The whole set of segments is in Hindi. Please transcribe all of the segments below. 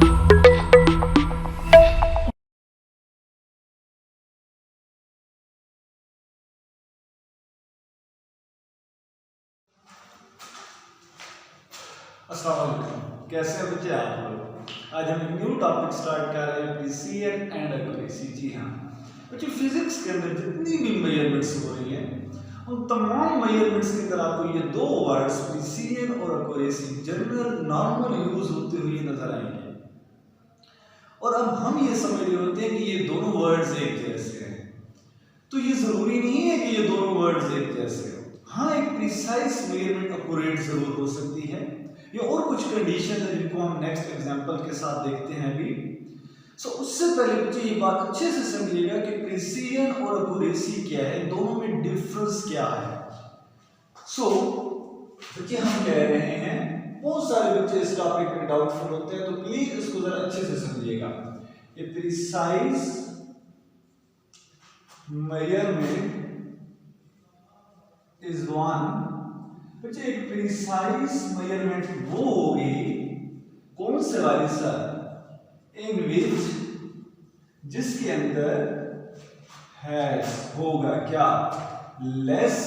अस्सलाम वालेकुम, कैसे हैं बच्चे आप लोग। आज हम एक न्यू टॉपिक स्टार्ट कर रहे हैं, प्रिसीजन एंड एक्यूरेसी। जी हाँ बच्चे, फिजिक्स के अंदर जितनी भी मेजरमेंट्स हो रही हैं उन तमाम मेजरमेंट्स के अंदर आपको ये दो वर्ड्स प्रिसीजन और एक्यूरेसी जनरल नॉर्मल यूज होते हुए नजर आएंगे। और अब हम ये समझ रहे होते हैं कि ये दोनों वर्ड्स एक जैसे हैं, तो ये जरूरी नहीं है कि ये दोनों वर्ड्स एक जैसे हो। हाँ, एक प्रिसाइज मेजरमेंट एक्यूरेट जरूर हो सकती है, या और कुछ कंडीशन है जिनको हम नेक्स्ट एग्जांपल के साथ देखते हैं अभी। उससे पहले बच्चे ये बात अच्छे से समझिएगा कि प्रिसीजन और एक्यूरेसी क्या है, दोनों में डिफरेंस क्या है। बच्चे हम कह रहे हैं, बहुत सारे बच्चे इस टॉपिक में डाउटफुल होते हैं, तो प्लीज इसको जरा अच्छे से समझिएगा। ये प्रिसाइज मेजरमेंट इज वन। बच्चे एक प्रिसाइज मेजरमेंट वो होगी, कौन से वाली सर, इन विच जिसके अंदर है होगा क्या, लेस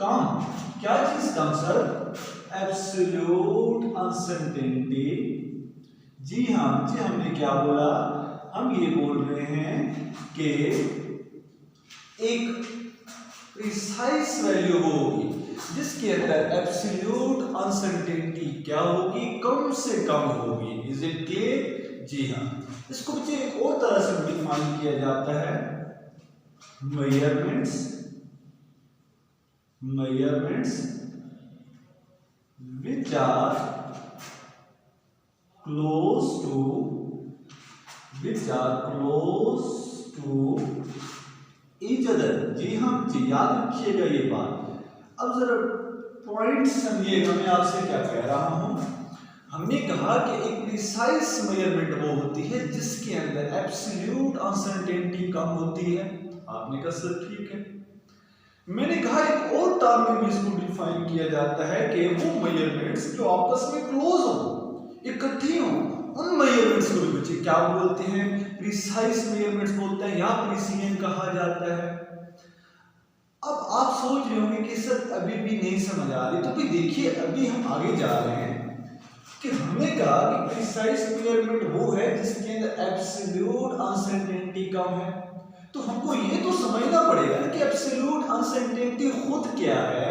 कम। क्या चीज कम सर, एब्सोल्यूट अनसर्टेनिटी। जी हाँ बच्चे, हमने क्या बोला, हम ये बोल रहे हैं कि एक प्रिसाइज वैल्यू होगी जिसके अंदर एब्सोल्यूट अनसर्टेनिटी क्या होगी, कम से कम होगी। Is it clear? जी हाँ, इसको बच्चे एक और तरह से डिफाइन किया जाता है, measurements which are close to each other। जी हाँ जी, याद रखिएगा ये बात। अब जरा पॉइंट समझिएगा, मैं आपसे क्या कह रहा हूं। हमने कहा कि एक प्रिसाइज मेजरमेंट वो होती है जिसके अंदर एब्सोल्यूट अनसर्टेनिटी कम होती है। आपने कहा सर ठीक है। मैंने कहा एक और टर्म में भी इसको डिफाइन किया जाता है कि वो मेजरमेंट्स जो आपस में क्लोज हो, इकट्ठी हो, उन मेजरमेंट्स को भी बच्चे क्या बोलते हैं, प्रिसाइज मेजरमेंट्स बोलते हैं या प्रिसीजन कहा जाता है। अब आप सोच रहे होंगे कि सर अभी भी नहीं समझ आ रही, तो भी देखिए अभी हम आगे जा रहे हैं कि हमने कहा कि प्रिसाइज मेजरमेंट वो है जिसके अंदर एब्सोल्यूट अनसर्टेनिटी कम है। तो हमको ये तो समझना पड़ेगा ना कि एब्सोल्यूट अनसर्टेनिटी खुद क्या है।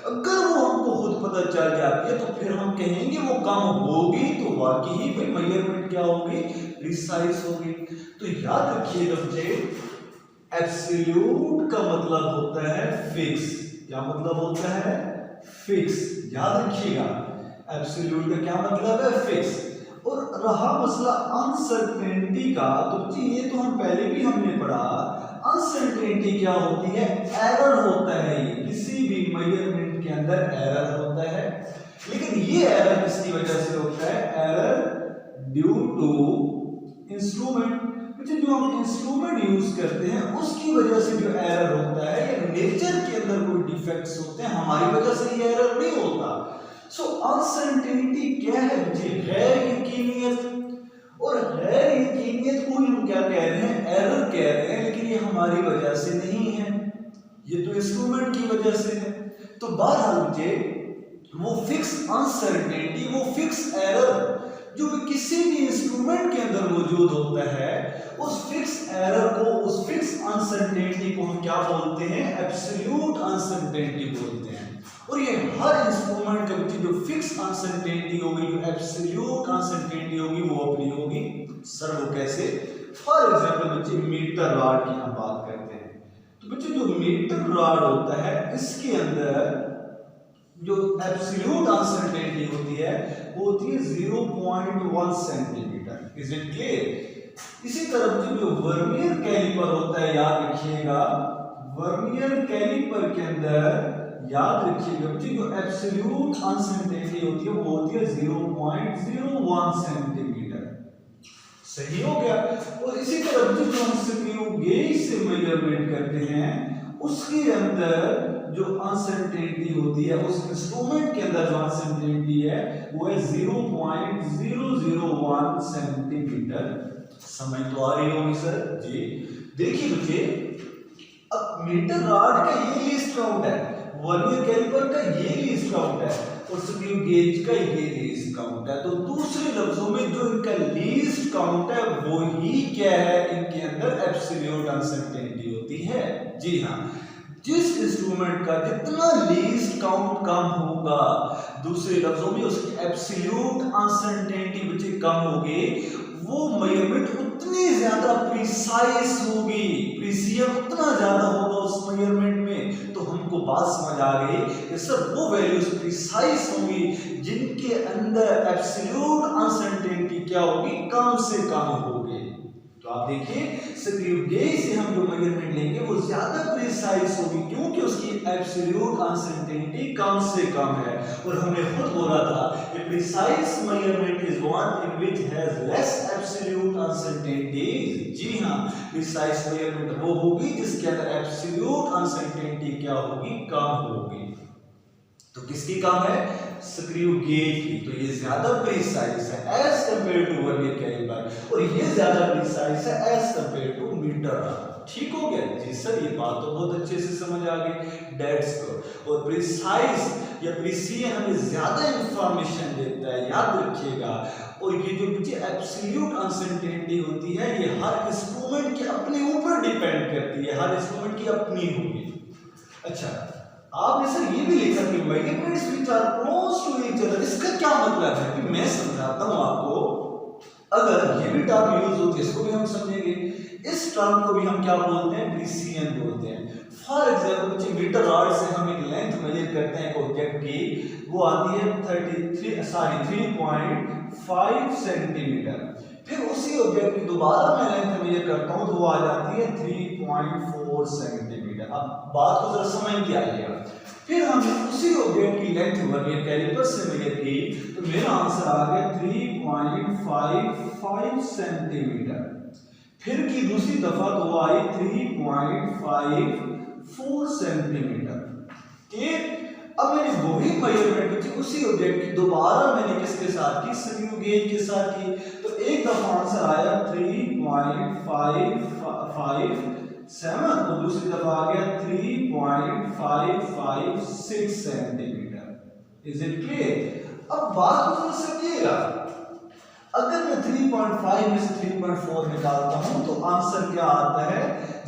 अगर वो हमको खुद पता चल जाती है तो फिर हम कहेंगे वो कम होगी, तो वाकई ही भाई मेजरमेंट क्या होगी, प्रिसाइज होगी। तो याद रखिएगा बच्चे, एब्सोल्यूट का मतलब होता है फिक्स। क्या मतलब होता है, फिक्स। याद रखिएगा, एब्सोल्यूट का क्या मतलब है, फिक्स। और रहा मसला अनसर्टेनिटी का, तो ये तो हम पहले भी हमने पढ़ा, अनसर्टेनिटी क्या होती है, एरर होता है। ये किसी भी मेजरमेंट के अंदर एरर होता है, लेकिन ये एरर किसकी वजह से होता है, एरर ड्यू टू इंस्ट्रूमेंट। जो हम इंस्ट्रूमेंट यूज करते हैं उसकी वजह से जो एरर होता है, या नेचर के अंदर कोई डिफेक्ट्स होते हैं, हमारी वजह से ये एरर नहीं होता। अनसर्टेनिटी क्या है बच्चे, गैर यकीनियत। और गैर यकीनियत को हम क्या कह रहे हैं, एरर कह रहे हैं, लेकिन ये हमारी वजह से नहीं है, ये तो इंस्ट्रूमेंट की वजह से है। तो बहरहाल बच्चे, वो फिक्स अनसर्टेनिटी, वो फिक्स एरर जो किसी भी इंस्ट्रूमेंट के अंदर मौजूद होता है, उस फिक्स एरर को, उस फिक्स अनसर्टेनिटी को हम क्या बोलते हैं, एब्सोल्यूट अनसर्टेनिटी बोलते हैं। और ये हर इंस्ट्रूमेंट का जो फिक्स अनसर्टेनिटी होगी, जो एब्सोल्यूट अनसर्टेनिटी होगी, वो अपनी होगी। सर वो कैसे, फॉर एग्जांपल बच्चे मीटर रॉड की हम बात करते हैं, तो बच्चे जो मीटर रॉड होता है इसके अंदर जो एब्सोल्यूट अनसर्टेनिटी होती है वो होती है 0.1 सेंटीमीटर। Is it clear? इसी तरह जो वर्नियर कैलिपर होता है, याद रखिएगा, वर्नियर कैलिपर के अंदर याद रखिएगा जो एब्सोल्यूट अनसर्टेनिटी होती है वो होती है 0.01 सेंटीमीटर। सही हो गया। और इसी तरह जो हम स्क्रू गेज से मेजरमेंट करते हैं उसके अंदर जो अनसर्टेनिटी होती है, उस इंस्ट्रूमेंट के अंदर जो अनसर्टेनिटी है वो है 0.001 सेंटीमीटर। समझ तो आ रही होगी सर जी। देखिए बच्चे, अब मीटर रॉड का ये लीस्ट काउंट है, वर्नियर कैलिपर का ये लीस्ट काउंट है और स्क्रू गेज का ये लीस्ट काउंट है। तो दूसरे लफ्जों में जो इनका लीस्ट काउंट है वो ही क्या है, इनके अंदर एब्सोल्यूट अनसर्टेनिटी होती है। जी हाँ, जिस इंस्ट्रूमेंट का जितना लीस्ट काउंट कम होगा, दूसरे लफ्जों में उसकी एब्सोल्यूट अनसर्टेनिटी बच्चे कम होगी, वो मेजरमेंट उतनी ज्यादा प्रिसाइज होगी, प्रिसिजन उतना ज्यादा होगा उस मेजरमेंट में। तो हमको बात समझ आ गई कि सर वो वैल्यूज प्रिसाइज होंगी जिनके अंदर एब्सोल्यूट अनसर्टेनिटी क्या होगी, कम से कम होगी। तो आप देखिए, स्क्रू गेज से हम जो मेजरमेंट लेंगे वो ज्यादा प्रिसाइज होगी क्योंकि उसकी एब्सोल्यूट अनसर्टेनिटी कम से कम है। और हमने खुद बोला था कि precise measurement is one in which has less absolute uncertainty. जी हां, प्रिसाइज मेजरमेंट वो होगी जिसके अंदर एब्सोल्यूट अनसर्टेनिटी क्या होगी, कम होगी। तो किसकी कम है, स्क्रू गेज की। तो ये ज्यादा प्रिसाइज है as compared to vernier caliper, और ये ज्यादा प्रिसाइज है as compared to metre rod. ठीक हो गया जी सर, ये बात तो बहुत अच्छे से समझ आ गई। डेट्स को और प्रिसाइज या प्रिसीजन हमें ज्यादा इंफॉर्मेशन देता है, याद रखिएगा। और ये जो मुझे एब्सोल्यूट अनसर्टेनिटी होती है ये हर इंस्ट्रूमेंट के अपने ऊपर डिपेंड करती है, हर इंस्ट्रूमेंट की अपनी होगी। अच्छा, आपने सर ये भी लिखा कि measurements which are close to each other, इसका क्या मतलब है कि मैं समझाता हूं आपको। अगर ये भी टर्म यूज होती है इसको भी हम समझेंगे। इस टर्म को भी हम क्या बोलते हैं, प्रिसीजन बोलते हैं। फॉर एग्जांपल बच्चे, मीटर रॉड से हम एक लेंथ मेजर करते हैं एक ऑब्जेक्ट की, वो आती है 3.5 सेंटीमीटर। फिर उसी ऑब्जेक्ट की दोबारा मैं लेंथ मेजर करता हूं तो वो आ जाती है 3.4 सेंटीमीटर। अब बात को जरा समझ के आइएगा। फिर हमने उसी ऑब्जेक्ट की लेंथ वर्नियर कैलिपर से मेजर की तो मेरा आंसर आ गया 3.55 सेंटीमीटर। फिर की दूसरी दफा तो वो आई 3.54 सेंटीमीटर। ठीक, अब मैंने वही मेजरमेंट उसी ऑब्जेक्ट की दोबारा मैंने किसके साथ की, स्क्रू गेज के साथ की। तो एक दफा आंसर आया 3.57 और दूसरी दफा आ गया 3.556 सेंटीमीटर। Is it clear? अब बात को समझिएगा, अगर मैं 3.5 में से 3.4 निकालता हूं तो आंसर क्या आता है,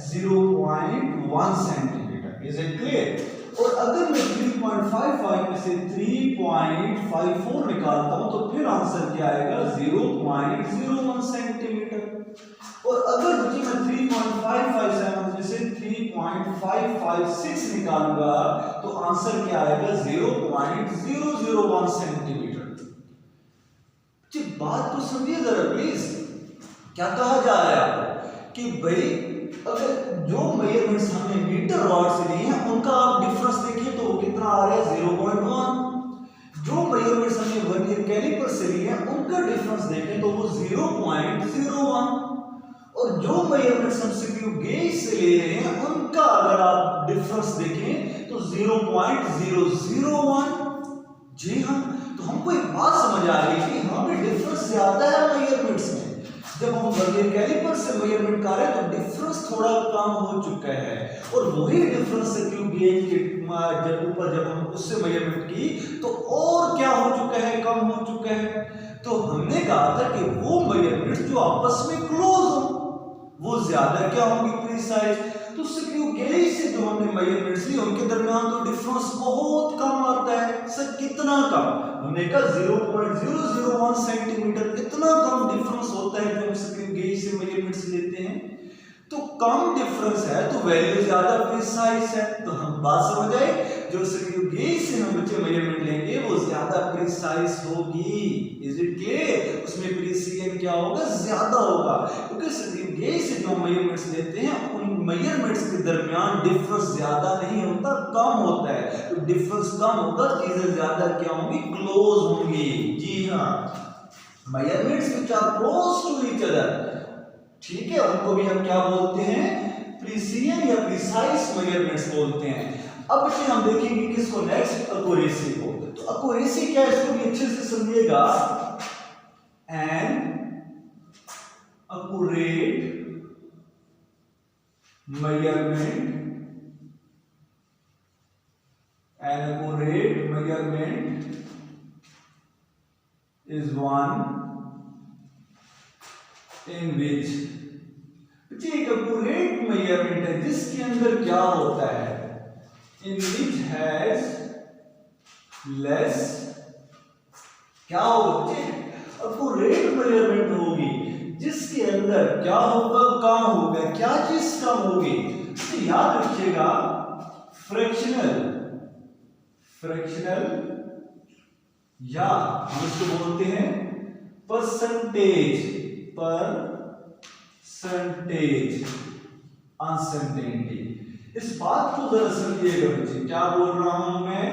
0.1 सेंटीमीटर। Is it clear? और अगर मैं 3.55 में से 3.54 निकालता हूं तो फिर आंसर क्या आएगा, 0.01 सेंटीमीटर। और अगर मुझे मैं 3.557 में से 3.556 निकालूंगा तो आंसर क्या आएगा, 0.001 सेंटीमीटर। बात को समझिए जरा प्लीज, क्या कहा जा रहा है आपको कि भाई अगर जो मेजरमेंट्स हमने मीटर रॉड से लिए हैं उनका आप डिफरेंस देखिए तो वो कितना आ रहा है, 0.1। जो मेजरमेंट्स हमने वर्नियर कैलिपर से लिए हैं उनका डिफरेंस देखें तो वो 0.01। और जो मेजरमेंट्स हम स्क्रू गेज से ले रहे हैं उनका अगर आप डिफरेंस देखें तो 0.001। जी हाँ, तो हमको एक बात समझ आ रही है कि हमें डिफरेंस ज्यादा है मेजरमेंट्स में। जब हम वर्नियर कैलिपर से मेजरमेंट कर रहे हैं तो डिफरेंस थोड़ा कम हो चुका है, और वही डिफरेंस स्क्रू गेज के ऊपर जब हम उससे मेजरमेंट की तो और क्या हो चुका है, कम हो चुका है। तो हमने कहा था कि वो मेजरमेंट्स जो आपस में क्लोज हो वो ज्यादा क्या होंगी, प्रिसाइज। तो स्क्रू गेज से जो हमने मेजरमेंट्स लिए उनके दरमियान तो डिफरेंस बहुत कम आता है। सर कितना कम? हमने कहा 0.001 सेंटीमीटर, इतना कम डिफरेंस होता है जब हम स्क्रू गेज से मेजरमेंट्स लेते हैं। तो कम डिफरेंस है तो वैल्यू ज्यादा प्रिसाइज है। तो हम बात समझ आए, जो स्क्रू गेज से हम बच्चे मेजरमेंट लेंगे वो ज्यादा प्रिसाइज होगी। Is it clear? उसमें प्रिसीजन क्या होगा, ज्यादा होगा, क्योंकि स्क्रू गेज से जो मेजरमेंट्स लेते हैं उन मेजरमेंट्स के दरमियान डिफरेंस ज्यादा नहीं होता, कम होता है। तो डिफरेंस कम होगा, चीजें ज्यादा क्या होंगी, क्लोज होंगी। जी हाँ, measurements which are close to each other, ठीक है, उनको भी हम क्या बोलते हैं, प्रिसीजन या प्रिसाइज मेजरमेंट्स बोलते हैं। अब फिर हम देखेंगे किसको नेक्स्ट, एक्यूरेसी को। तो एक्यूरेसी क्या है इसको भी अच्छे से समझिएगा। An accurate measurement, an accurate measurement is one in which, एक accurate measurement है जिसके अंदर क्या होता है, in which has less, क्या होगा, accurate measurement होगी जिसके अंदर क्या होगा, कम होगा। क्या चीज कम होगी, तो याद रखिएगा फ्रैक्शनल या हम इसको बोलते हैं परसेंटेज अनसर्टेनिटी। इस बात को जरा समझिएगा बच्चे, क्या बोल रहा हूं मैं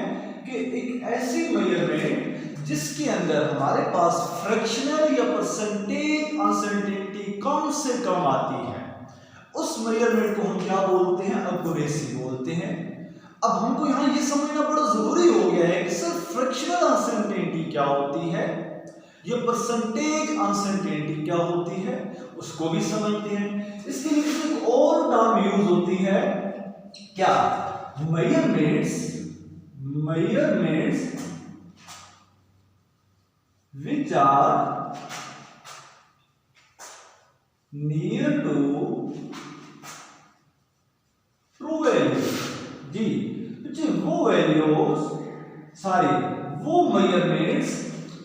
कि एक ऐसी मेजरमेंट जिसके अंदर हमारे पास फ्रैक्शनल या परसेंटेज अनसर्टेनिटी कम से कम आती है, उस मेजरमेंट को हम क्या बोलते हैं, एक्यूरेसी बोलते हैं। अब हमको यहां ये समझना बड़ा जरूरी हो गया है कि सर फ्रैक्शनल अनसर्टेनिटी क्या होती है, ये परसेंटेज अनसर्टेनिटी क्या होती है, उसको भी समझते हैं। इसके लिए एक और टर्म यूज होती है, क्या, measurements which are near to true values। जी बच्चे वो वैल्यूज वो मेजरमेंट्स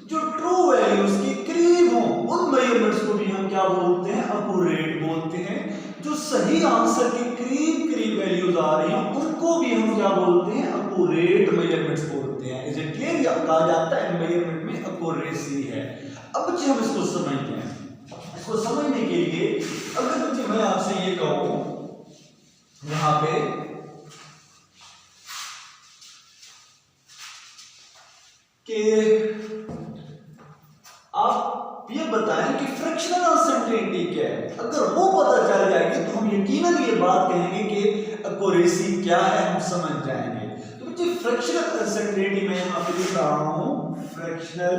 जो ट्रू वैल्यूज के करीब हो, उन मेजरमेंट्स को भी हम क्या बोलते हैं, एक्यूरेट बोलते हैं। जो सही आंसर के करीब वैल्यूज आ रही हैं उनको भी हम क्या बोलते हैं, एक्यूरेट मेजरमेंट्स बोलते हैं। Is it clear? या कहा जाता है मेजरमेंट में एक्यूरेसी है। अब बच्चे हम इसको समझते हैं। इसको समझने के लिए अगर बच्चे मैं आपसे ये कहूं यहां पे कि आप ये बताएं कि फ्रैक्शनल अनसर्टेनिटी क्या है, अगर वो पता चल जाएगी तो हम यकीनन ये बात कहेंगे कि एक्यूरेसी क्या है, हम समझ जाएंगे। तो बच्चे फ्रैक्शनल अनसर्टेनिटी में यहां पे लिख रहा हूं, फ्रैक्शनल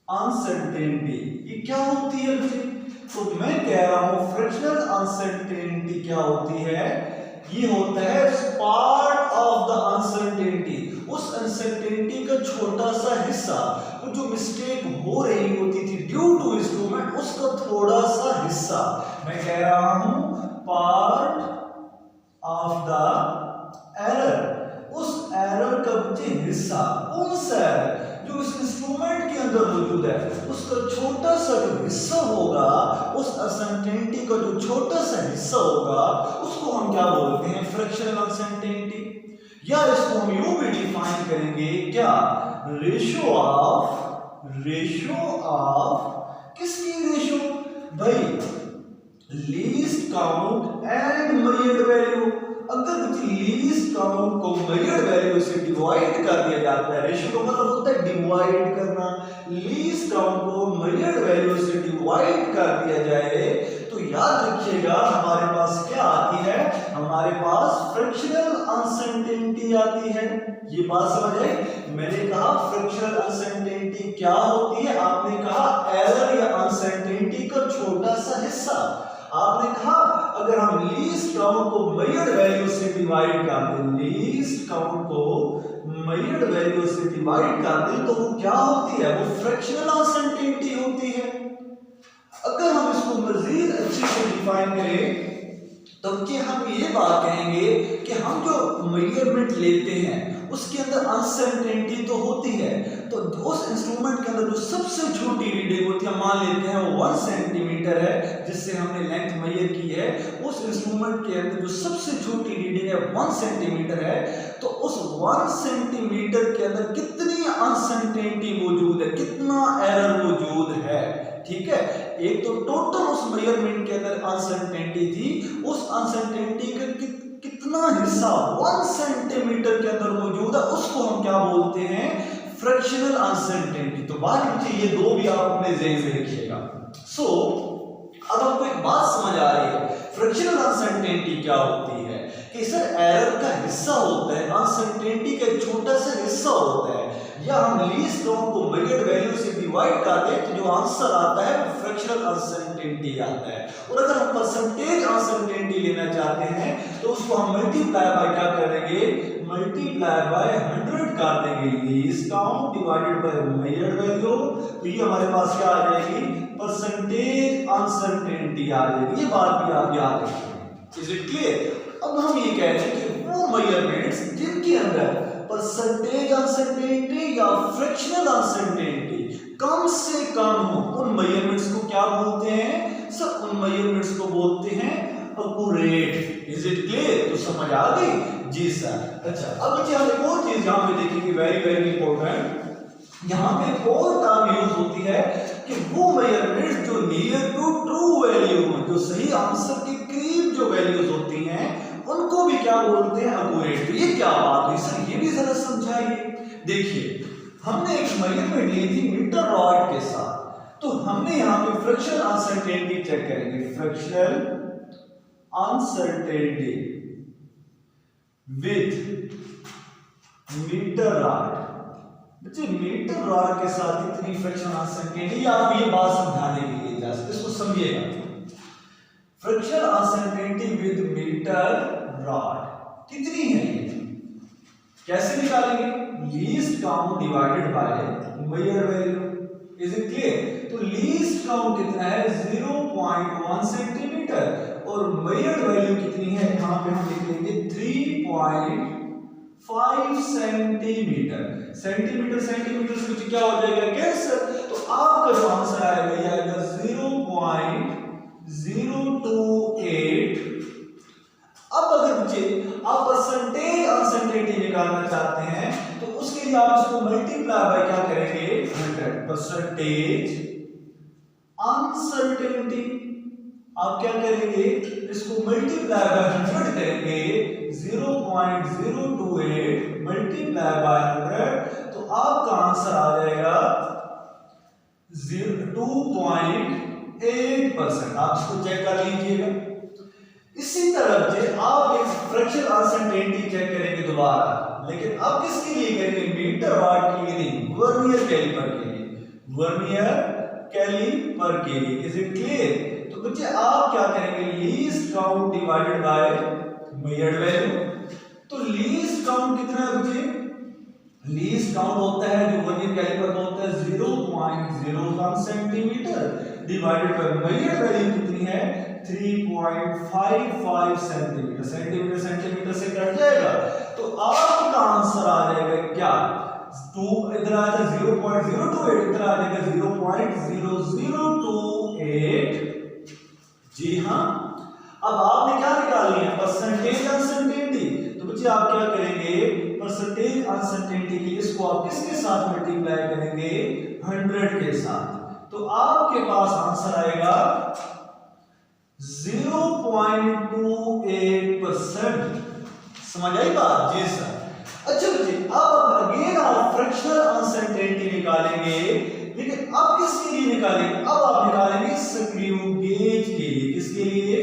अनसर्टेनिटी ये क्या होती है बच्चे? तो मैं कह रहा हूं फ्रैक्शनल अनसर्टेनिटी क्या होती है, ये होता है पार्ट ऑफ द अनसर्टेनिटी, उस अनसर्टेनिटी का छोटा सा हिस्सा, वो जो मिस्टेक हो रही होती थी ड्यू टू इंस्ट्रूमेंट, उसका थोड़ा सा हिस्सा। मैं कह रहा हूं पार्ट ऑफ द एरर, उस एरर का बच्चे हिस्सा, कौन सा एरर जो उस इंस्ट्रूमेंट के अंदर मौजूद है, उसका छोटा सा जो हिस्सा होगा, उस अनसर्टेनिटी का जो छोटा सा हिस्सा होगा, उसको हम क्या बोलते हैं, फ्रैक्शनल अनसर्टेनिटी। या इसको हम यूं भी डिफाइन करेंगे, क्या, रेशियो ऑफ किसकी रेशियो भाई, least count and measured value. अगर लीस्ट काउंट को मेजर्ड वैल्यू से डिवाइड कर दिया जाता है, रेशियो का मतलब होता है डिवाइड करना, लीस्ट काउंट को मेजर्ड वैल्यू से डिवाइड कर दिया जाए तो याद रखिएगा हमारे पास क्या आती है, हमारे पास फ्रैक्शनल अनसर्टेनिटी आती है। ये बात समझ आई? मैंने कहा फ्रैक्शनल अनसर्टेनिटी क्या होती है, आपने कहा एरर या अनसर्टेनिटी का छोटा सा हिस्सा। आपने कहा अगर हम लीस्ट काउंट को मेजर्ड वैल्यू से डिवाइड कर दें, लीस्ट काउंट को मेजर्ड वैल्यू से डिवाइड कर दें तो वो क्या होती है, वो फ्रैक्शनल अनसर्टेनिटी होती है। अगर हम इसको मजीद अच्छे से डिफाइन करें तो कि हम ये बात कहेंगे कि हम जो मेजरमेंट लेते हैं उसके अंदर अनसर्टेनिटी तो होती है, तो उस इंस्ट्रूमेंट के अंदर जो सबसे छोटी रीडिंग होती है, मान लेते हैं वो 1 सेंटीमीटर है जिससे हमने लेंथ मेजर की है, उस इंस्ट्रूमेंट के अंदर जो सबसे छोटी रीडिंग है 1 सेंटीमीटर है, तो उस 1 सेंटीमीटर के अंदर कितनी अनसर्टेनिटी मौजूद है, कितना एरर मौजूद है, ठीक है। एक तो टोटल उस मेजरमेंट के अंदर अनसर्टेनिटी थी, उस अनसर्टेनिटी का कितना हिस्सा 1 सेंटीमीटर के अंदर मौजूद है, उसको हम क्या बोलते हैं, फ्रैक्शनल अनसर्टेनिटी। तो बात मुझे ये दो भी आप अपने ज़हन में रखिएगा। सो अब आपको एक बात समझ आ रही है, फ्रैक्शनल अनसर्टेनिटी क्या होती है कि सर एरर का हिस्सा होता है, अनसर्टेनिटी का एक छोटा सा हिस्सा होता है, या हम लीस्ट काउंट को मेजर्ड वैल्यू से डिवाइड कर दें तो जो आंसर आता है वो फ्रैक्शनल अनसर्टेनिटी आता है। और अगर हम परसेंटेज अनसर्टेनिटी लेना चाहते हैं तो उसको हम मल्टीप्लाई बाय क्या करेंगे, मल्टीप्लाई बाय 100 कर देंगे, least count divided bye measured value. तो ये हमारे पास क्या आ जाएगी, परसेंटेज अनसर्टेनिटी आ जाएगी। ये बात भी आप याद रखिए। Is it clear? अब हम ये कह रहे हैं कि वो मेजरमेंट्स जिनके अंदर परसेंटेज अनसर्टेनिटी या फ्रैक्शनल अनसर्टेनिटी कम से कम हो, उन मेजरमेंट्स को क्या बोलते हैं सर, उन मेजरमेंट्स को बोलते हैं एक्यूरेट। Is it clear? तो समझ आ गई जी सर। अच्छा, अब बच्चे हम एक और चीज यहां पे देखेंगे, वेरी वेरी इंपॉर्टेंट। यहाँ पे एक और टर्म यूज होती है कि वो मेजरमेंट्स जो नियर टू ट्रू वैल्यू हो, जो सही आंसर के करीब जो वैल्यूज होती हैं उनको भी क्या बोलते हैं, एक्यूरेट। तो ये क्या बात हुई सर, ये भी जरा समझाइए। देखिए, हमने एक मेजरमेंट ली थी मीटर रॉड के साथ, तो हमने यहाँ पे फ्रैक्शनल अनसर्टेनिटी चेक करेंगे, fractional uncertainty with metre rod. बच्चे मीटर रॉड के साथ कितनी फ्रैक्शनल अनसर्टेनिटी, आप ये बात समझाने के लिए जा सकते, इसको समझिएगा। Fractional uncertainty with metre rod कितनी है, कैसे निकालेंगे, least count divided by measure value. Is it clear? तो लीस्ट काउंट कितना है, 0.1 सेंटीमीटर, और मेजर वैल्यू कितनी है, यहां पे हम लिख लेंगे 3.5 सेंटीमीटर। सेंटीमीटर सेंटीमीटर से कुछ क्या हो जाएगा, कैंसर। तो आपका जो आंसर आएगा ये आएगा 0.028। अब अगर बच्चे आप परसेंटेज अनसर्टेनिटी निकालना चाहते हैं तो उसके लिए आप इसको मल्टीप्लाई बाय क्या करेंगे, 100। परसेंटेज अनसर्टेनिटी आप क्या करेंगे, इसको मल्टीप्लाई बाय 100 करेंगे, 0.028 मल्टीप्लाई बाय 100, तो आपका आंसर आ जाएगा 2.8%। आप इसको चेक कर लीजिएगा। इसी तरह से आप एक फ्रैक्शनल अनसर्टेनिटी चेक करेंगे दोबारा, लेकिन अब किसके लिए करेंगे, मीटर रॉड के लिए नहीं, वर्नियर कैलिपर के लिए, वर्नियर कैलिपर के लिए। Is it clear? तो बच्चे आप क्या करेंगे, least count divided bye measured value. तो लीस्ट काउंट कितना है बच्चे, लीस्ट काउंट होता है जो वर्नियर कैलिपर का होता है 0.01 centimetre divided by measured value कितनी है, 3.55 सेंटीमीटर। सेंटीमीटर सेंटीमीटर से कट जाएगा तो आपका आंसर आ जाएगा क्या, 2 इधर आ जाएगा 0.028, इधर आ जाएगा 0.0028। जी हाँ। अब आपने क्या निकालनी है, परसेंटेज अनसर्टेनिटी। तो बच्चे आप क्या करेंगे, परसेंटेज अनसर्टेनिटी के लिए इसको आप किसके साथ मल्टीप्लाई करेंगे, 100 के साथ। तो आपके पास आंसर आएगा 0.28%। समझ आई बात? जी सर। अच्छा बच्चे, अब अगेन आप फ्रैक्शनल अनसर्टेनिटी निकालेंगे, लेकिन अब किसके लिए निकालेंगे, अब आप निकालेंगे स्क्रू गेज के लिए। किसके लिए,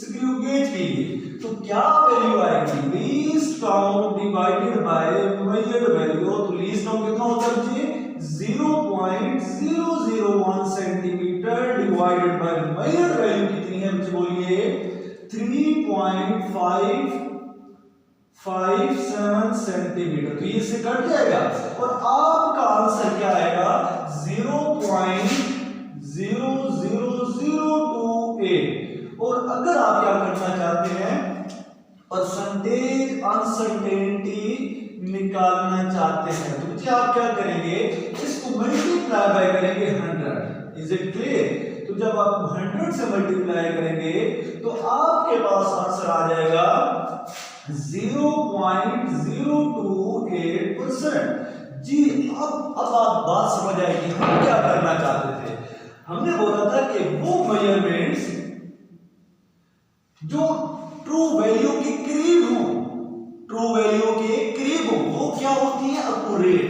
स्क्रू गेज के लिए। तो क्या वैल्यू आएगी, least count divided bye measured value. तो लीस्ट काउंट कितना होता है बच्चे, 0.001 centimetre divided by measured value कितनी है बच्चे, बोलिए 3.557 सेंटीमीटर। तो ये से कट जाएगा और आपका आंसर क्या आएगा, 0.00028। और अगर आप क्या करना चाहते हैं, परसेंटेज अनसर्टेनिटी निकालना चाहते हैं, तो बच्चे आप क्या करेंगे, इसको मल्टीप्लाई बाय करेंगे 100। Is it clear? तो जब आप 100 से मल्टीप्लाई करेंगे तो आपके पास आंसर आ जाएगा 0.028%। जी अब आप बात समझ आएगी हम क्या करना चाहते थे। हमने बोला था कि वो मेजरमेंट्स जो ट्रू वैल्यू के करीब हो, ट्रू वैल्यू के करीब हो, वो क्या होती है, एक्यूरेट।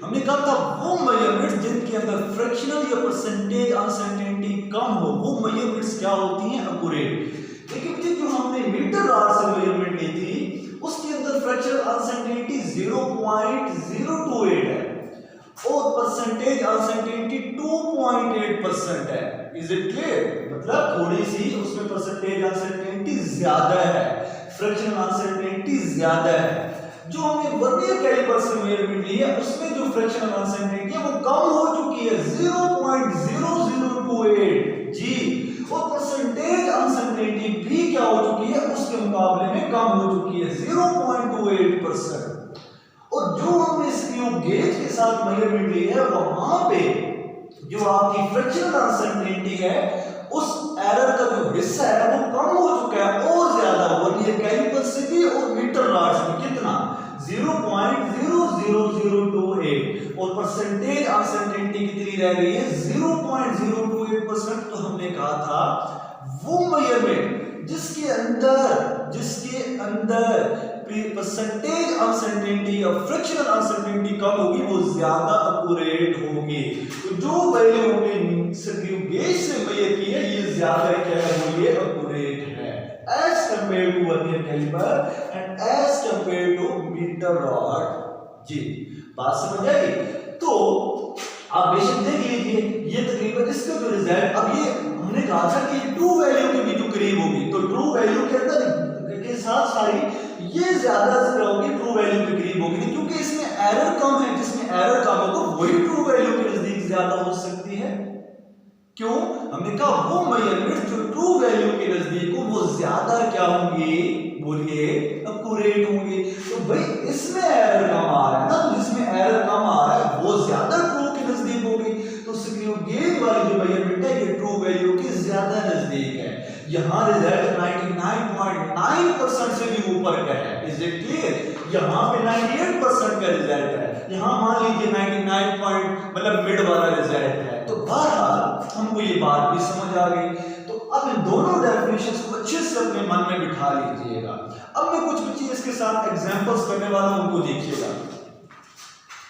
हमने कहा था वो मेजरमेंट्स जिनके अंदर फ्रैक्शनल या परसेंटेज अनसर्टेनिटी कम हो, वो मेजरमेंट्स क्या होती हैं, एक्यूरेट। लेकिन लेकिन जो हमने मीटर रॉड से मेजरमेंट ली थी उसके अंदर फ्रैक्चरल अनसर्टेनिटी 0.028 है और परसेंटेज अनसर्टेनिटी 2.8% है। Is it clear? मतलब थोड़ी सी उसमें परसेंटेज अनसर्टेनिटी ज्यादा है, फ्रैक्शनल अनसर्टेनिटी ज्यादा है। जो हमने वर्नियर कैलिपर से मेजरमेंट ली है उसमें जो फ्रैक्शनल अनसर्टेनिटी है वो कम हो चुकी है 0.0028 जी, और परसेंटेज अनसर्टेनिटी भी क्या हो चुकी है उसके मुकाबले में कम हो चुकी है 0.28%। और जो हमने स्क्रू गेज के साथ मेजरमेंट ली है वहां पे जो आपकी फ्रैक्शनल अनसर्टेनिटी है उस एरर का जो हिस्सा है वो कम हो चुका है और ज्यादा वर्नियर कैलिपर से भी और मीटर रॉड से भी। कितना? 0.00028 और परसेंटेज अनसर्टेनिटी कितनी रह गई है 0.028%। तो हमने कहा था वो मेजरमेंट जिसके अंदर परसेंटेज अनसर्टेनिटी या फ्रैक्शनल अनसर्टेनिटी कम होगी वो ज्यादा एक्यूरेट होगी। तो जो वैल्यू हमने स्क्रू गेज से मेजर की है ये ज्यादा क्या है, वो ये एक्यूरेट है as compared to vernier calliper and as compared to metre rod जी। बात समझ आई? तो आप बेशक देख लीजिए ये तकरीबन इसका जो रिजल्ट, अब ये हमने कहा था कि ट्रू वैल्यू के भी जो करीब होगी तो ट्रू वैल्यू के अंदर के साथ सारी ये ज्यादा से होगी ट्रू वैल्यू के करीब होगी, क्योंकि इसमें एरर कम है। जिसमें एरर कम होगा वही ट्रू वैल्यू के नजदीक ज्यादा हो सकती है। क्यों? हमने कहा वो मेजरमेंट जो ट्रू वैल्यू के नजदीक हो वो ज्यादा क्या होंगी, बोलिए एक्यूरेट होंगी। तो भाई इसमें एरर कम आ रहा है ना, तो जिसमें एरर कम आ रहा है वो ज्यादा ट्रू के नजदीक होगी। तो स्क्रू गेज वाली जो मेजरमेंट है ये ट्रू वैल्यू के ज्यादा नजदीक है। यहाँ रिजल्ट 99.9% से भी ऊपर का है। Is it clear? यहाँ पे 98% का रिजल्ट है, यहाँ मान लीजिए 99 मतलब मिड वाला रिजल्ट है। तो बहरहाल हमको ये बात भी समझ आ गई। तो अब इन दोनों डेफिनेशंस को अच्छे से अपने मन में बिठा लीजिएगा। अब मैं कुछ बच्चे इसके साथ एग्जांपल्स करने वाला हूं, उनको देखिएगा।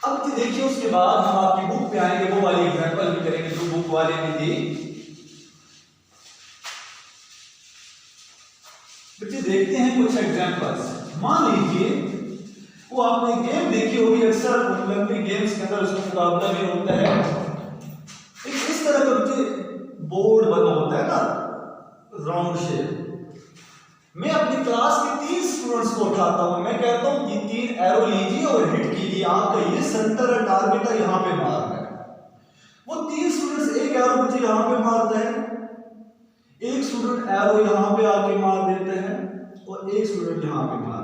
अब देखिए उसके बाद हम आपकी बुक पे आएंगे, वो वाली एग्जांपल भी करेंगे जो बुक वाले ने दी। बच्चे देखते हैं कुछ एग्जांपल्स। मान लीजिए वो आपने गेम देखी होगी, अक्सर ओलंपिक गेम्स के अंदर उसका मुकाबला भी होता है। इस तरह का बच्चे बोर्ड बना होता है ना राउंड शेप। मैं अपनी क्लास के 3 स्टूडेंट्स को उठाता हूं, मैं कहता हूं ये 3 एरो लीजिए और हिट कीजिए, आपका ये सेंटर है, टारगेट है, यहां पे मारना है। वो 3 स्टूडेंट्स एक एरो बच्चे यहां पे मारते हैं, एक स्टूडेंट एरो यहां पे आके मार देते हैं और एक स्टूडेंट यहां पे मार देते हैं।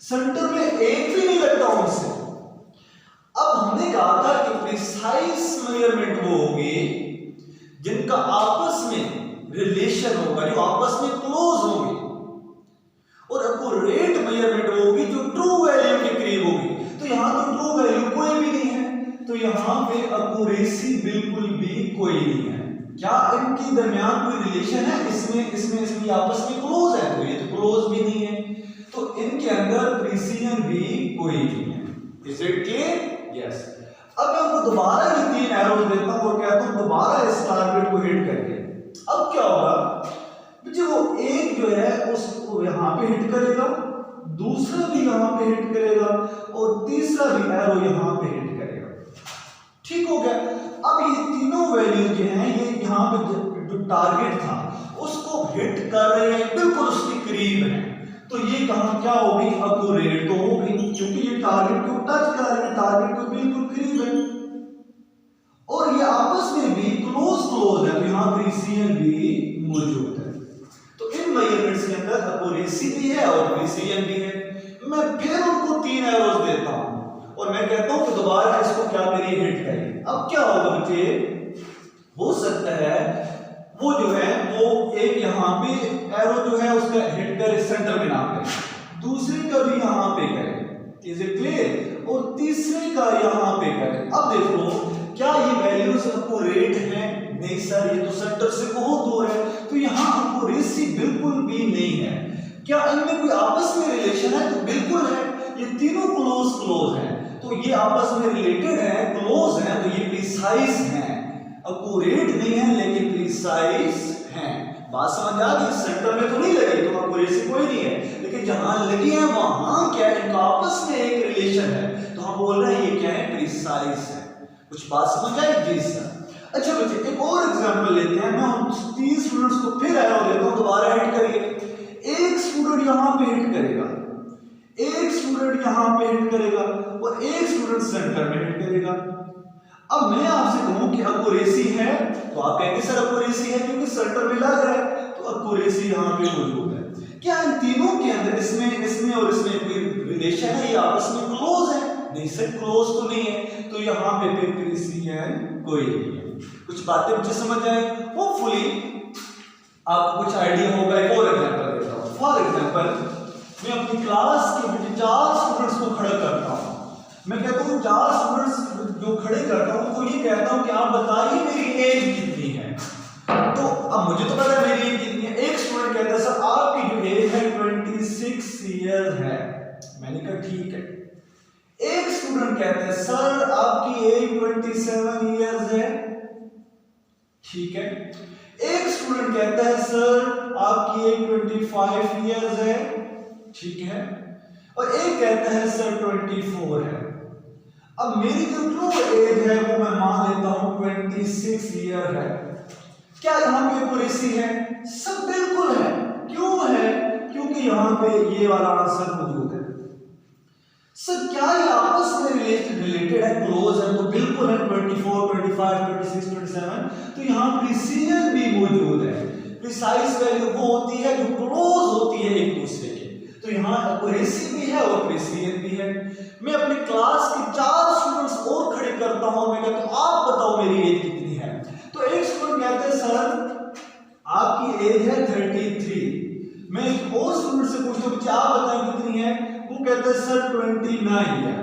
सेंटर में एक भी नहीं लगता उनसे। अब हमने कहा था कि प्रिसाइज मेजरमेंट वो होगी जिनका आपस में रिलेशन होगा, जो आपस में क्लोज होंगे, और एक्यूरेट मेजरमेंट होगी जो ट्रू वैल्यू के करीब होगी। तो यहां तो ट्रू वैल्यू कोई भी नहीं है, तो यहां पे एक्यूरेसी बिल्कुल भी कोई नहीं है। क्या इनके दरमियान कोई रिलेशन है? इसमें आपस में क्लोज है, तो ये तो क्लोज भी नहीं है। तो इनके अंदर प्रिसीजन भी कोई नहीं है। Is it clear? यस। अब मैं उनको दोबारा ये 3 एरोज देता हूं और कहता हूं दोबारा इस टारगेट को हिट करके। अब क्या होगा बच्चे, वो एक जो है उसको यहां पे हिट करेगा, दूसरा भी यहां पे हिट करेगा और तीसरा भी एरो यहां पे हिट करेगा। ठीक हो गया। अब ये तीनों वैल्यू जो हैं ये यहां पे जो टारगेट था उसको हिट कर रहे हैं, बिल्कुल उसके करीब है। तो ये कहां क्या हो गई, एक्यूरेट तो हो गई, क्योंकि ये टारगेट को टच कर रहे हैं, टारगेट को बिल्कुल करीब है और ये आपस में भी क्लोज है, तो यहां प्रिसीजन भी मौजूद है। तो इन मेजरमेंट्स के अंदर एक्यूरेसी भी है और प्रिसीजन भी है। मैं फिर उनको 3 एरोज देता हूं और मैं कहता हूं कि दोबारा इसको क्या करिए, हिट करिए। अब क्या होगा बच्चे, हो सकता है वो जो है वो एक यहां पे एरो जो है उसका हिट करे, सेंटर में ना करे, दूसरे का भी यहां पे करे। Is it clear? और तीसरे का यहां पे करे। अब देखो क्या ये वैल्यूज एक्यूरेट हैं? नहीं सर, ये तो सेंटर से बहुत दूर है, तो यहां एक्यूरेसी बिल्कुल भी नहीं है। क्या इनमें कोई आपस में रिलेशन है? तो बिल्कुल है, ये तीनों क्लोज हैं, तो ये आपस में रिलेटेड है, क्लोज है, तो ये प्रिसाइज हैं। एक्यूरेट नहीं है लेकिन प्रिसाइज हैं। बात समझ आ गई? सेंटर में तो नहीं लगी तो एक्यूरेसी कोई नहीं है, लेकिन जहां लगी है वहां क्या है, इनका आपस में एक रिलेशन है, तो हम बोल रहे हैं ये क्या है, प्रिसाइज है। कुछ बात समझ आई? जी सर। अच्छा बच्चे एक और एग्जांपल लेते हैं, मैं उन 3 स्टूडेंट्स को फिर एरो देता हूं, दोबारा हिट करिए। एक स्टूडेंट यहां पे हिट करेगा, एक स्टूडेंट यहां पे हिट करेगा और एक स्टूडेंट सेंटर में हिट करेगा। अब मैं आपसे कहूं कि एक्यूरेसी है, तो आप कहेंगे सर एक्यूरेसी है क्योंकि सेंटर में लग रहा है, तो एक्यूरेसी यहां पे मौजूद है। क्या इन तीनों के अंदर इसमें और इसमें कोई रिलेशन है, ये आपस में क्लोज है? नहीं सर, क्लोज तो नहीं है, तो यहां पे प्रिसीएन कोई नहीं है। कुछ बातें मुझे समझ आए? होपफुली आपको कुछ आइडिया होगा। एक और एग्जांपल देता हूं। फॉर एग्जांपल मैं अपनी क्लास के 4 स्टूडेंट्स को खड़ा करता हूं, मैं कहता हूं 4 स्टूडेंट्स जो खड़े करता हूं, तो ये कहता हूं कि आप बताइए मेरी एज कितनी है। तो अब मुझे तो पता है मेरी एज कितनी है। एक स्टूडेंट कहता है सर आपकी जो एज है 26 ईयर है। मैंने कहा ठीक है। एक स्टूडेंट कहता है सर आपकी एज 27 ईयर्स है। ठीक है। एक स्टूडेंट कहता है सर आपकी एज 25 ईयर्स है। ठीक है। और एक कहता है सर 24 है। अब मेरी जो ट्रू एज है वो मैं मान लेता हूं 26 ईयर है। क्या यहां पे एक्यूरेसी है? सब बिल्कुल है। क्यों है? क्योंकि यहां पे ये वाला आंसर मौजूद है। सर क्या ये आपस में रिलेटेड है, क्लोज है? तो बिल्कुल है। 24, 25, 26, 27, तो यहां प्रिसीजन भी मौजूद है। प्रिसाइज वैल्यू वो होती है जो क्लोज होती है एक दूसरे के, तो यहां एक्यूरेसी भी है और प्रिसीजन भी है। मैं अपनी क्लास के 4 स्टूडेंट्स और खड़े करता हूं, मैं कहता हूं आप बताओ मेरी एज कितनी है। तो एक स्टूडेंट कहते हैं सर आपकी एज है 33। मैं एक और स्टूडेंट से पूछता हूं आप बताएं कितनी है, वो कहता है सर 29 है।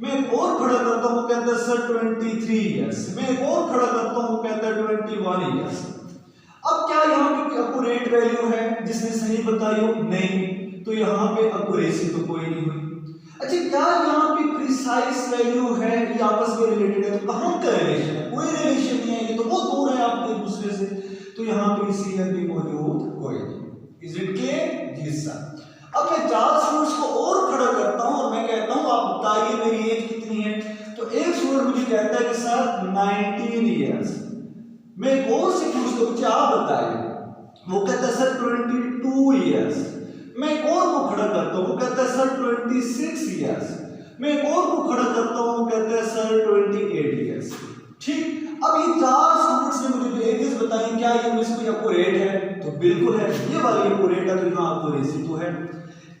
मैं एक और खड़ा करता हूं, वो कहता है सर 23 इयर्स। मैं एक और खड़ा करता हूं, वो कहता है 21 इयर्स। अब क्या यहाँ पे कोई एक्यूरेट वैल्यू है जिसने सही बताई हो? नहीं, तो यहाँ पे एक्यूरेसी तो कोई नहीं हुई। अच्छा क्या यहाँ पे प्रिसाइज वैल्यू है, ये आपस में रिलेटेड है? तो कहां का रिलेशन है? कोई रिलेशन नहीं है, ये तो बहुत दूर है आपके एक दूसरे से, तो यहाँ पे सीएन भी मौजूद कोई नहीं। Is it clear? जी सर। अब मैं 4 स्टूडेंट्स को और खड़ा करता हूं और मैं कहता हूं आप बताइए मेरी एज कितनी है। तो एक स्टूडेंट मुझे कहता है कि सर 19 इयर्स। मैं एक और से पूछता हूं आप बताइए, वो कहता है सर 22 इयर्स। मैं एक और को खड़ा करता हूं, वो कहता है सर 26 इयर्स। मैं एक और को खड़ा करता हूं, वो कहता है सर 28 इयर्स। ठीक। अब ये 4 स्टूडेंट्स ने मुझे जो एजेस बताई, क्या ये उनमें से कोई एक्यूरेट है? तो बिल्कुल है, ये वाली एक्यूरेट है, तो यहां एक्यूरेसी तो है।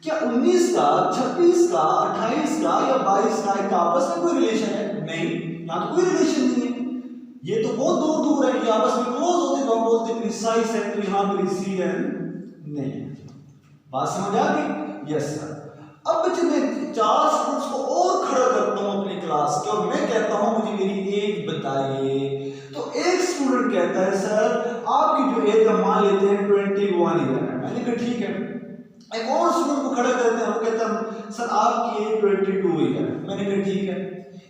क्या 19 का, 26 का, 28 का या 22 का एक आपस में कोई रिलेशन है? नहीं, यहां तो कोई रिलेशन नहीं है, ये तो बहुत दूर दूर है, ये आपस में क्लोज होते तो हम बोलते प्रिसाइज है, तो यहां प्रिसीजन नहीं है। बात समझ आ गई? Yes sir. अब बच्चे मैं 4 स्टूडेंट्स को और खड़ा करता हूं अपनी क्लास के और मैं कहता हूं मुझे मेरी एज बताइए। तो एक स्टूडेंट कहता है सर आपकी जो एज हम मान लेते हैं 21 ईयर है। मैंने कहा ठीक है। एक और स्टूडेंट को खड़ा करते हैं, वो कहता है सर आपकी एज 22 ईयर है। मैंने कहा ठीक है।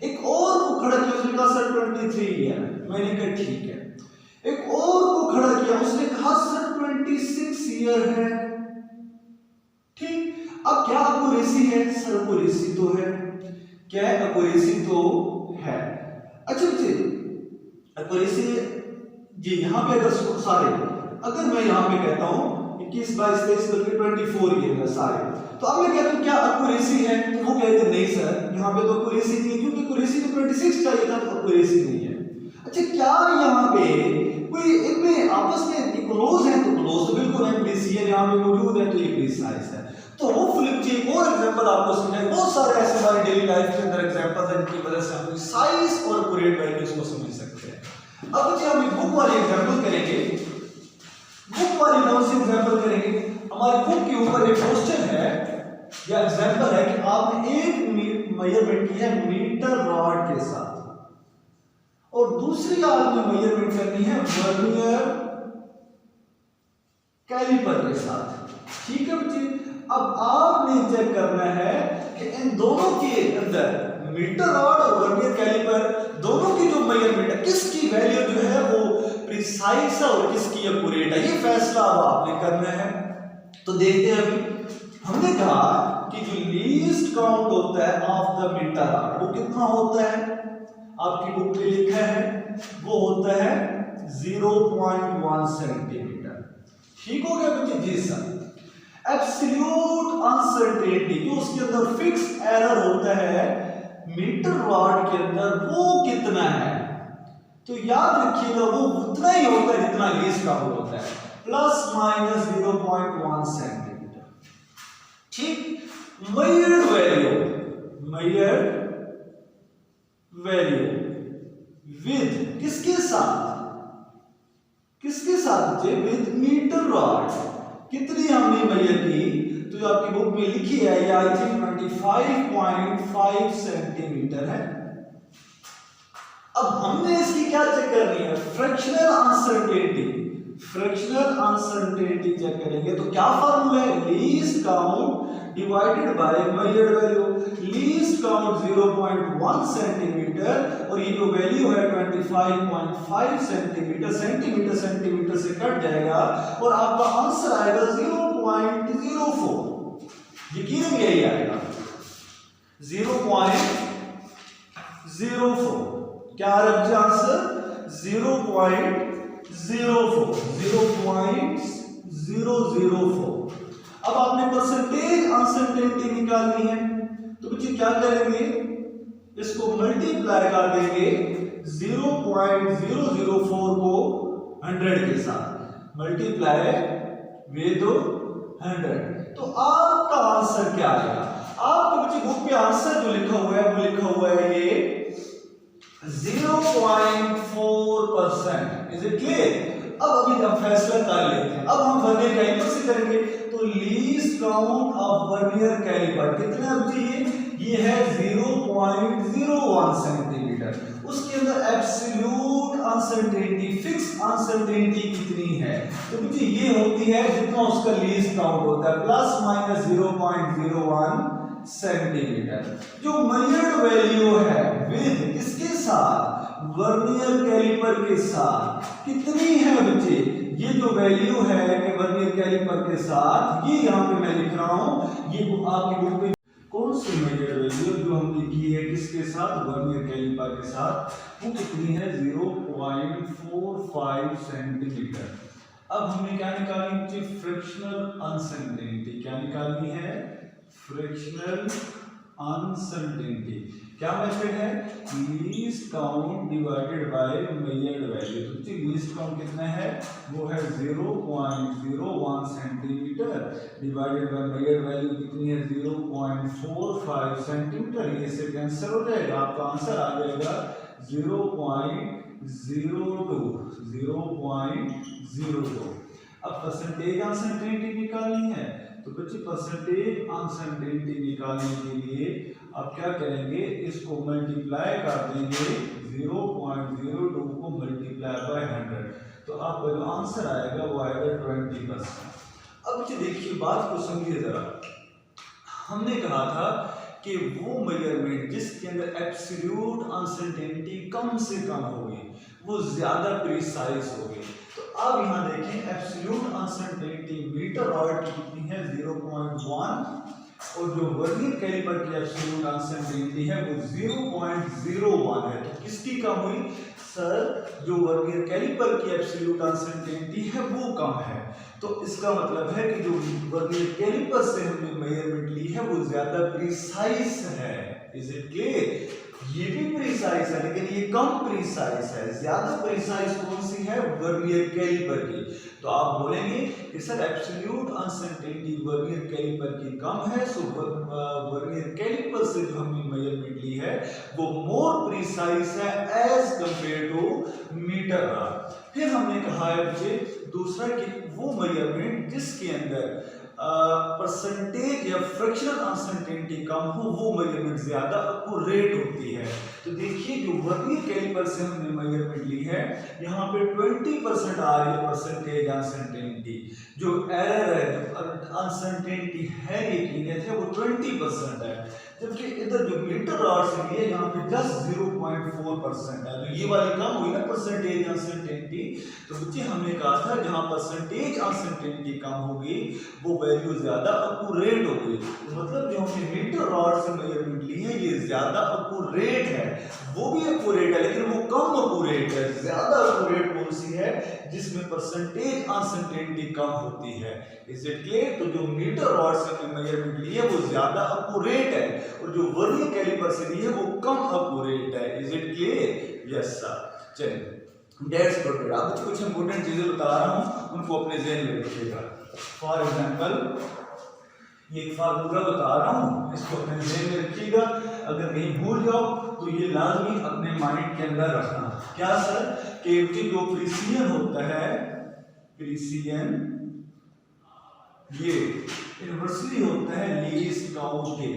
एक और को खड़ा किया, उसने कहा सर 23 ईयर है। मैंने कहा ठीक है। एक और को खड़ा किया, उसने कहा सर 26 ईयर है। ठीक। अब क्या एक्यूरेसी है? सर एक्यूरेसी तो है। क्या है? एक्यूरेसी तो है। अच्छा बच्चे एक्यूरेसी जी यहां पे अगर मैं यहां पे कहता हूं 21, 22, 23 बल्कि 24 ईयर है सारे, तो अब मैं कहता हूं क्या एक्यूरेसी है? तो वो कहते नहीं सर यहां पे तो एक्यूरेसी नहीं है, क्योंकि एक्यूरेसी तो 26 चाहिए था, तो एक्यूरेसी नहीं है। अच्छा क्या यहां पे कोई इनमें आपस में क्लोज है? तो क्लोज तो बिल्कुल है, प्रिसीजन यहां पे मौजूद है, तो ये प्रिसाइज है। तो होपफुली एक और एग्जांपल आपको समझाए। बहुत सारे ऐसे हमारी डेली लाइफ के अंदर एग्जांपल्स हैं जिनकी वजह से हम साइज और एक्यूरेट वैल्यूज को समझ सकते हैं। अब बच्चे हम एक बुक वाली एग्जांपल करेंगे। बुक वाली कौन सी एग्जांपल करेंगे? हमारी बुक के ऊपर एक क्वेश्चन है या एग्जांपल है कि आपने एक मेजरमेंट की है मीटर रॉड के साथ और दूसरी आपने मेजरमेंट करनी है वर्नियर कैलिपर के साथ। ठीक है बच्चे। अब आपने चेक करना है कि इन दोनों के अंदर मीटर रॉड और वर्नियर कैलिपर दोनों की जो मेजरमेंट है, किसकी वैल्यू जो है वो प्रिसाइज है और किसकी एक्यूरेट है, ये फैसला अब आपने करना है। तो देखते हैं अभी हमने कहा कि जो लीस्ट काउंट होता है ऑफ द मीटर रॉड वो कितना होता है, आपकी बुक में लिखा है वो होता है 0.1 सेंटीमीटर। ठीक हो गया बच्चे? जी सर। एब्सोल्यूट अनसर्टेनिटी जो उसके अंदर फिक्स एरर होता है मीटर रॉड के अंदर वो कितना है, तो याद रखिएगा वो उतना ही होता है जितना लीस्ट काउंट होता है, प्लस माइनस 0.1 सेंटीमीटर। ठीक। मेजर्ड वैल्यू विद किसके साथ बच्चे, विद मीटर रॉड कितनी हमने मेजर की, तो आपकी बुक में लिखी है ये आई थिंक 25.5 सेंटीमीटर है। अब हमने इसकी क्या चेक करनी है, फ्रैक्शनल अनसर्टेनिटी चेक करेंगे। तो क्या फार्मूला है, least count divided bye measured value. Least count 0.1 centimetre और ये जो वैल्यू है 25.5 सेंटीमीटर, सेंटीमीटर से कट जाएगा और आपका आंसर आएगा 0.04। यकीनन यही आएगा 0.04। क्या आ रहा है आंसर 0.004। अब आपने परसेंटेज अनसर्टेनिटी निकालनी है, तो बच्चे क्या करेंगे, इसको मल्टीप्लाई कर देंगे 0.004 को 100 के साथ, मल्टीप्लाई विद 100। तो आपका आंसर क्या आएगा, आपके बच्चे बुक पे आंसर जो लिखा हुआ है वो लिखा हुआ है ये 0.4%। Is it clear? अब अभी हम फैसला कर लेते हैं। अब हम वर्नियर कैलिपर से करेंगे। तो least count of vernier caliper कितना चाहिए, ये है 0.01 सेंटीमीटर। उसके अंदर एब्सोल्यूट अनसर्टेनिटी, फिक्स अनसर्टेनिटी कितनी है, तो मुझे ये होती है जितना उसका लीस्ट काउंट होता है, प्लस माइनस 0.01 सेंटीमीटर। जो मेजर्ड वैल्यू है विद किसके साथ, वर्नियर कैलिपर के साथ कितनी है बच्चे, ये जो वैल्यू है वर्नियर कैलिपर के साथ, ये यहाँ पे मैं लिख रहा हूं, ये आपकी बुक में कौन सी मेजर्ड वैल्यू जो हमने की है किसके साथ, वर्नियर कैलिपर के साथ, वो कितनी है 0.45 सेंटीमीटर। अब हमने क्या निकाली बच्चे, फ्रैक्शनल अनसर्टेनिटी। क्या निकालनी है, फ्रैक्शनल अनसर्टेनिटी। क्या मेथड है, least count divided bye measured value. तो लीस्ट काउंट कितना है, वो है 0.01 centimetre divided by measured value कितनी है 0.45 सेंटीमीटर। ये से कैंसिल हो जाएगा, आपका आंसर आ जाएगा 0.02। अब परसेंटेज अनसर्टेनिटी निकालनी है, तो बच्चे परसेंटेज अनसर्टेनिटी निकालने के लिए अब क्या करेंगे, इसको मल्टीप्लाई कर देंगे 0.02 को मल्टीप्लाई बाय 100, तो आपका जो आंसर आएगा वो आएगा 20%। अब बच्चे देखिए बात को समझिए जरा, हमने कहा था कि वो मेजरमेंट जिसके अंदर एब्सोल्यूट अनसर्टेनिटी कम से कम होगी वो ज्यादा प्रिसाइज होगी। तो अब यहाँ देखें एब्सोल्यूट अनसर्टेनिटी मीटर रॉड की कितनी है 0.1 और जो वर्नियर कैलिपर की एब्सोल्यूट अनसर्टेनिटी है वो 0.01 है। तो किसकी कम हुई सर, जो वर्नियर कैलिपर की एब्सोल्यूट अनसर्टेनिटी है वो कम है। तो इसका मतलब है कि जो वर्नियर कैलिपर से हमने मेजरमेंट ली है वो ज्यादा प्रिसाइज है। Is it clear? ये भी प्रिसाइज है लेकिन ये कम प्रिसाइज है। ज्यादा प्रिसाइज कौन सी है, वर्नियर कैलिपर की। तो आप बोलेंगे कि sir absolute uncertainty vernier caliper की कम है, सो वर्नियर कैलिपर से जो हमने मेजरमेंट ली है वो मोर प्रिसाइज है as compared to metre rod. फिर हमने कहा है बच्चे दूसरा कि वो मेजरमेंट जिसके अंदर परसेंटेज या फ्रैक्शनल अनसर्टेनिटी कम हो वो मेजरमेंट ज्यादा एक्यूरेट होती है। तो देखिए जो वर्नियर कैलिपर से हमने मेजरमेंट ली है, यहाँ पे 20% आ रही है परसेंटेज अनसर्टेनिटी। जो एरर है, जो अनसर्टेनिटी है ये क्लियर है, वो 20% है, जबकि इधर जो मीटर रॉड से लिए यहाँ पे जस्ट 0.4% है। तो ये वाली कम हुई ना परसेंटेज अनसर्टेनिटी। तो बच्चे हमने कहा था जहाँ परसेंटेज अनसर्टेनिटी कम होगी वो वैल्यू ज्यादा एक्यूरेट होगी। तो मतलब जो हमने मीटर रॉड से मेजरमेंट ली है ये ज्यादा एक्यूरेट है, वो भी एक्यूरेट है लेकिन वो कम एक्यूरेट है। ज्यादा एक्यूरेट कौन सी है? जिसमें परसेंटेज अनसर्टेनिटी कम होती है। Is it clear? तो जो मीटर रॉड से मेजरमेंट ली है वो ज्यादा एक्यूरेट है और जो वर्नियर कैलिपर से ली है वो कम एक्यूरेट है। Is it clear? Yes sir. चलिए दैट्स गुड। अब कुछ इंपॉर्टेंट चीजें बता रहा हूं, उनको अपने ज़हन में रखिएगा। फॉर एग्जांपल ये एक फार्मूला बता रहा हूं, इसको अपने ज़हन में रखिएगा। अगर कहीं भूल जाओ तो ये लाजमी अपने माइंड के अंदर रखना। क्या सर? कि जो प्रिसिजन होता है, प्रिसिजन ये इन्वर्सली होता है लीस्ट काउंट के।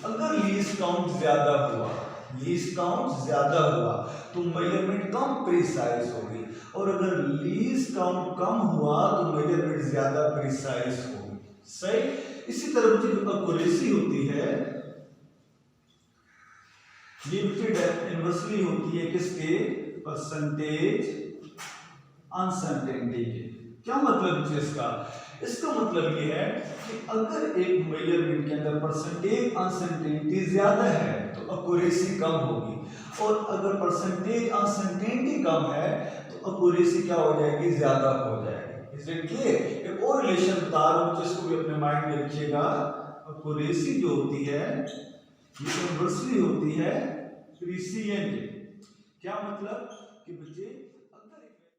अगर लीस्ट काउंट ज्यादा हुआ, लीस्ट काउंट ज्यादा हुआ तो मेजरमेंट कम प्रिसाइज होगी, और अगर लीस्ट काउंट कम हुआ तो मेजरमेंट ज्यादा प्रिसाइज होगी। सही? इसी तरह जो एक्यूरेसी होती है ये इन्वर्सली होती है किसके? परसेंटेज अनसर्टेनिटी के। क्या मतलब है इसका? इसका मतलब ये है कि अगर एक मेजरमेंट के अंदर परसेंटेज अनसर्टेनिटी ज्यादा है तो एक्यूरेसी कम होगी, और अगर परसेंटेज अनसर्टेनिटी कम है तो एक्यूरेसी क्या हो जाएगी? ज्यादा हो जाएगी। Is it clear? एक और रिलेशन बता रहा हूं जिसको भी अपने माइंड में रखिएगा। एक्यूरेसी जो होती है ये इन्वर्सली होती है प्रिसिजन के। क्या मतलब कि बच्चे